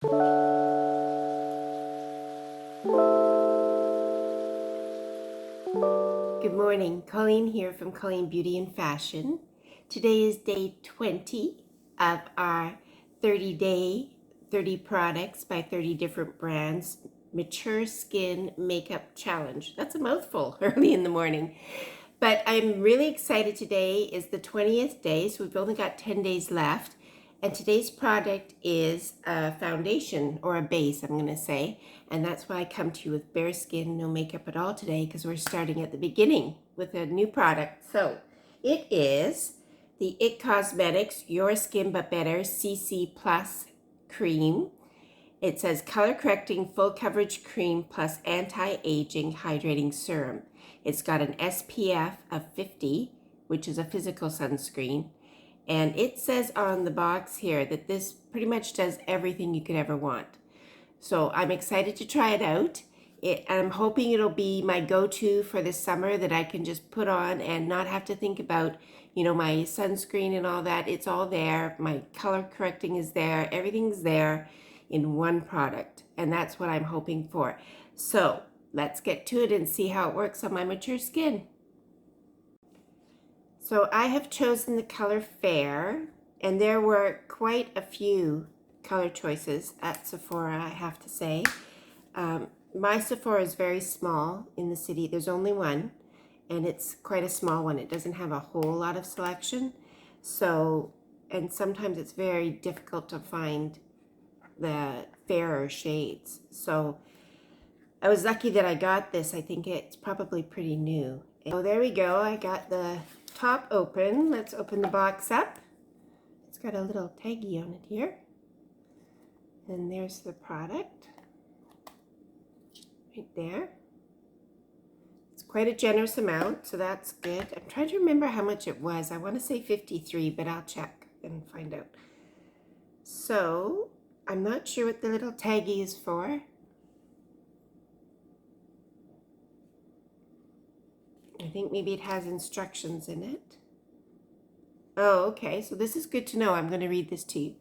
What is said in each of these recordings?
Good morning, Colleen here from Colleen Beauty and Fashion. Today is day 20 of our 30-day, 30 products by 30 different brands, Mature Skin Makeup Challenge. That's a mouthful early in the morning. But I'm really excited. Today is the 20th day, so we've only got 10 days left. And today's product is a foundation, or a base, I'm going to say. And that's why I come to you with bare skin, no makeup at all today, because we're starting at the beginning with a new product. So it is the IT Cosmetics Your Skin But Better CC+ Cream. It says color correcting full coverage cream plus anti-aging hydrating serum. It's got an SPF of 50, which is a physical sunscreen. And it says on the box here that this pretty much does everything you could ever want. So I'm excited to try it out. I'm hoping it'll be my go-to for the summer, that I can just put on and not have to think about, my sunscreen and all that. It's all there. My color correcting is there. Everything's there in one product. And that's what I'm hoping for. So let's get to it and see how it works on my mature skin. So I have chosen the color Fair, and there were quite a few color choices at Sephora, I have to say. My Sephora is very small in the city. There's only one, and it's quite a small one. It doesn't have a whole lot of selection. So, and sometimes it's very difficult to find the fairer shades. So I was lucky that I got this. I think it's probably pretty new. Oh, there we go. I got the top open. Let's open the box up. It's got a little taggy on it here. And there's the product right there. It's quite a generous amount, so that's good. I'm trying to remember how much it was. I want to say 53, but I'll check and find out. So I'm not sure what the little taggy is for. I think maybe it has instructions in it. Oh, okay. So this is good to know. I'm going to read this to you.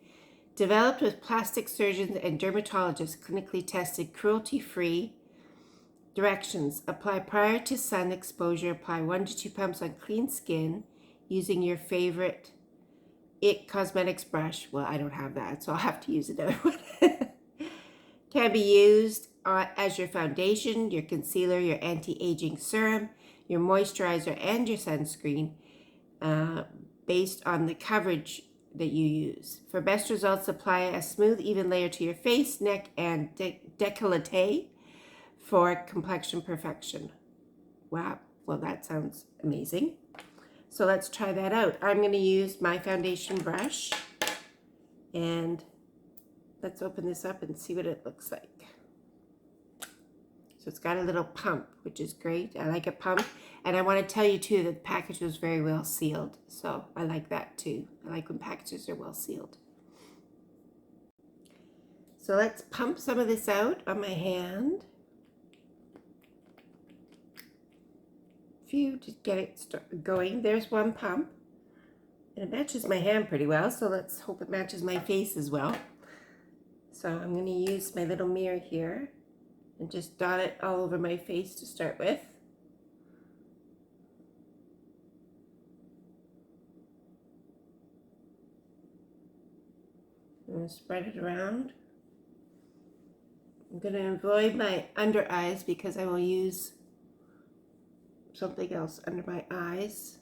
Developed with plastic surgeons and dermatologists, clinically tested, cruelty-free. Directions. Apply prior to sun exposure. Apply 1 to 2 pumps on clean skin using your favorite IT Cosmetics brush. Well, I don't have that, so I'll have to use another one. Can be used as your foundation, your concealer, your anti-aging serum, your moisturizer, and your sunscreen, based on the coverage that you use. For best results, apply a smooth, even layer to your face, neck, and décolleté for complexion perfection. Wow, well, that sounds amazing. So let's try that out. I'm going to use my foundation brush, and let's open this up and see what it looks like. So it's got a little pump, which is great. I like a pump. And I want to tell you too that the package was very well sealed. So I like that too. I like when packages are well sealed. So let's pump some of this out on my hand. Few to get it going. There's one pump. And it matches my hand pretty well. So let's hope it matches my face as well. So I'm going to use my little mirror here and just dot it all over my face to start with. I'm going to spread it around. I'm going to avoid my under eyes because I will use something else under my eyes.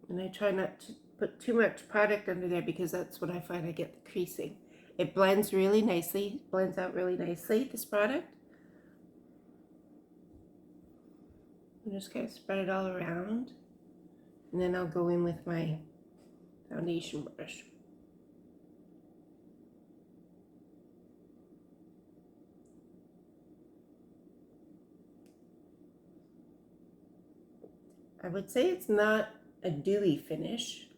And I try not to put too much product under there because that's when I find I get the creasing. It blends really nicely, blends out really nicely, this product. I'm just going to spread it all around. And then I'll go in with my foundation brush. I would say it's not a dewy finish.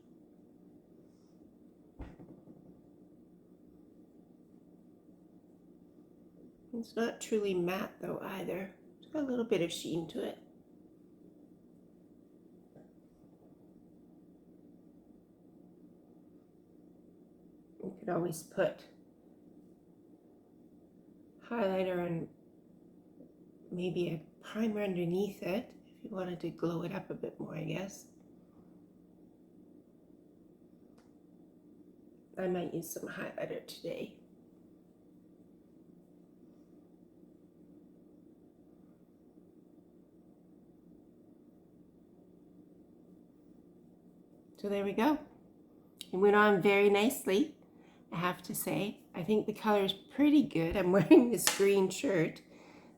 It's not truly matte though either. It's got a little bit of sheen to it. You could always put highlighter and maybe a primer underneath it if you wanted to glow it up a bit more, I guess. I might use some highlighter today. So there we go. It went on very nicely, I have to say. I think the color is pretty good. I'm wearing this green shirt,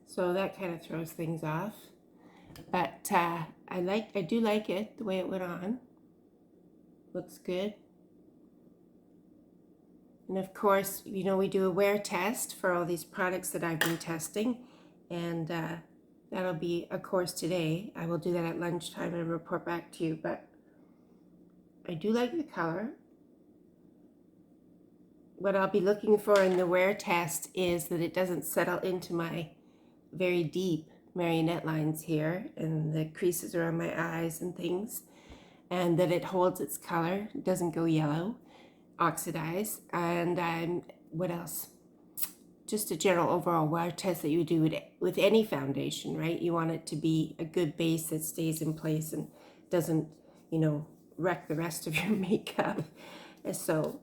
so that kind of throws things off. But I do like it, the way it went on. Looks good. And of course, you know, we do a wear test for all these products that I've been testing, and that'll be a course today. I will do that at lunchtime and report back to you, but I do like the color. What I'll be looking for in the wear test is that it doesn't settle into my very deep marionette lines here and the creases around my eyes and things, and that it holds its color, it doesn't go yellow, oxidize, and what else? Just a general overall wear test that you would do with any foundation, right? You want it to be a good base that stays in place and doesn't, you know, wreck the rest of your makeup. And so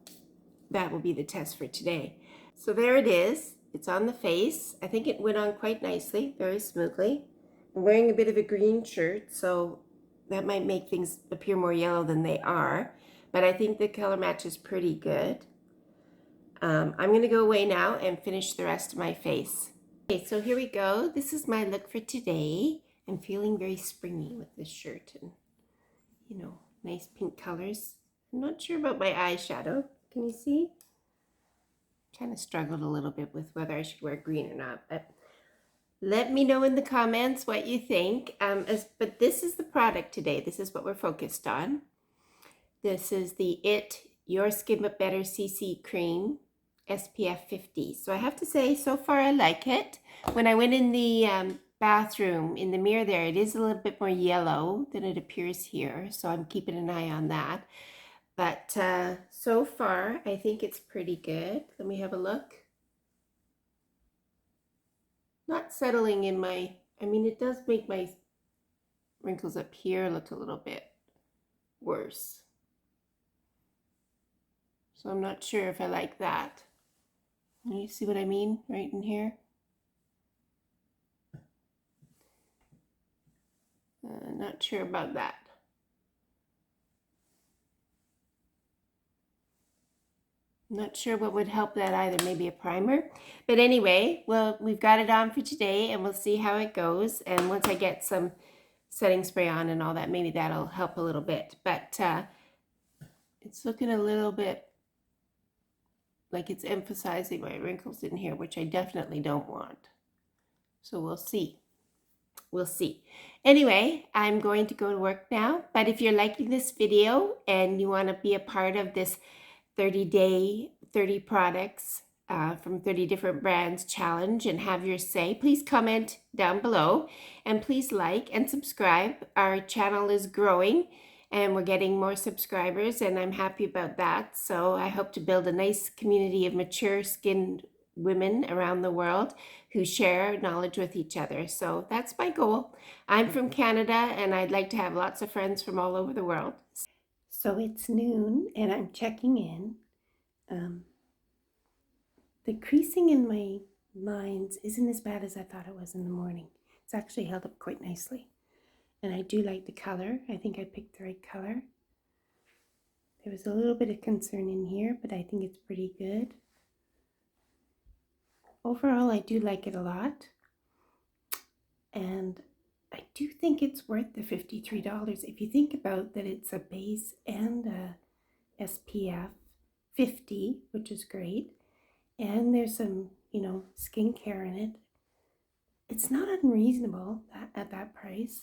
that will be the test for today. So there it is. It's on the face. I think it went on quite nicely, very smoothly. I'm wearing a bit of a green shirt, so that might make things appear more yellow than they are. But I think the color match is pretty good. I'm going to go away now and finish the rest of my face. Okay, so here we go. This is my look for today. I'm feeling very springy with this shirt and, you know, nice pink colors. I'm not sure about my eyeshadow. Can you see? Kind of struggled a little bit with whether I should wear green or not, but let me know in the comments what you think. But this is the product today. This is what we're focused on. This is the Your Skin But Better CC Cream SPF 50. So I have to say, so far I like it. When I went in the bathroom, in the mirror there, it is a little bit more yellow than it appears here. So I'm keeping an eye on that. But so far, I think it's pretty good. Let me have a look. Not settling in my, I mean, it does make my wrinkles up here look a little bit worse. So I'm not sure if I like that. You see what I mean right in here? Not sure about that. Not sure what would help that either, maybe a primer. But anyway, well, we've got it on for today and we'll see how it goes. And once I get some setting spray on and all that, maybe that'll help a little bit. But it's looking a little bit like it's emphasizing my wrinkles in here, which I definitely don't want. So we'll see. We'll see. Anyway, I'm going to go to work now. But if you're liking this video and you want to be a part of this 30-day, 30 products from 30 different brands challenge and have your say, please comment down below and please like and subscribe. Our channel is growing and we're getting more subscribers and I'm happy about that. So I hope to build a nice community of mature skinned women around the world who share knowledge with each other. So that's my goal. I'm from Canada and I'd like to have lots of friends from all over the world. So it's noon and I'm checking in. The creasing in my lines isn't as bad as I thought it was in the morning. It's actually held up quite nicely. And I do like the color. I think I picked the right color. There was a little bit of concern in here, but I think it's pretty good. Overall, I do like it a lot. And I do think it's worth the $53. If you think about that, it's a base and a SPF 50, which is great. And there's some, you know, skincare in it. It's not unreasonable at that price.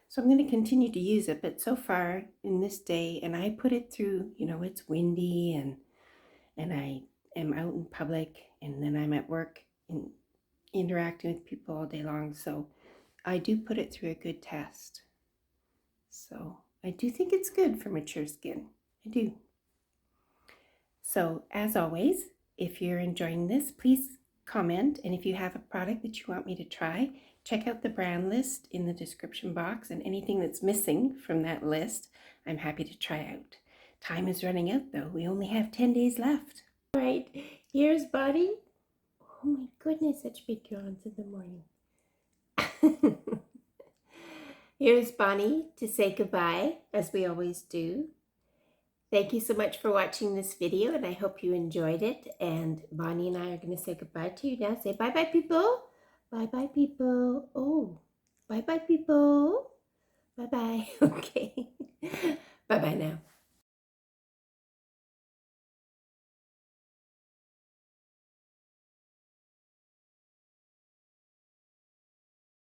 So I'm going to continue to use it. But so far in this day, and I put it through, you know, it's windy and I am out in public and then I'm at work and interacting with people all day long. So I do put it through a good test. So I do think it's good for mature skin. I do. So as always, if you're enjoying this, please comment, and if you have a product that you want me to try, check out the brand list in the description box, and anything that's missing from that list, I'm happy to try out. Time is running out though. We only have 10 days left. All right, here's Bonnie. Oh my goodness, such big yawns in the morning. Here's Bonnie to say goodbye, as we always do. Thank you so much for watching this video, and I hope you enjoyed it. And Bonnie and I are going to say goodbye to you now. Say bye-bye, people. Bye-bye, people. Oh, bye-bye, people. Bye-bye. Okay. Bye-bye now.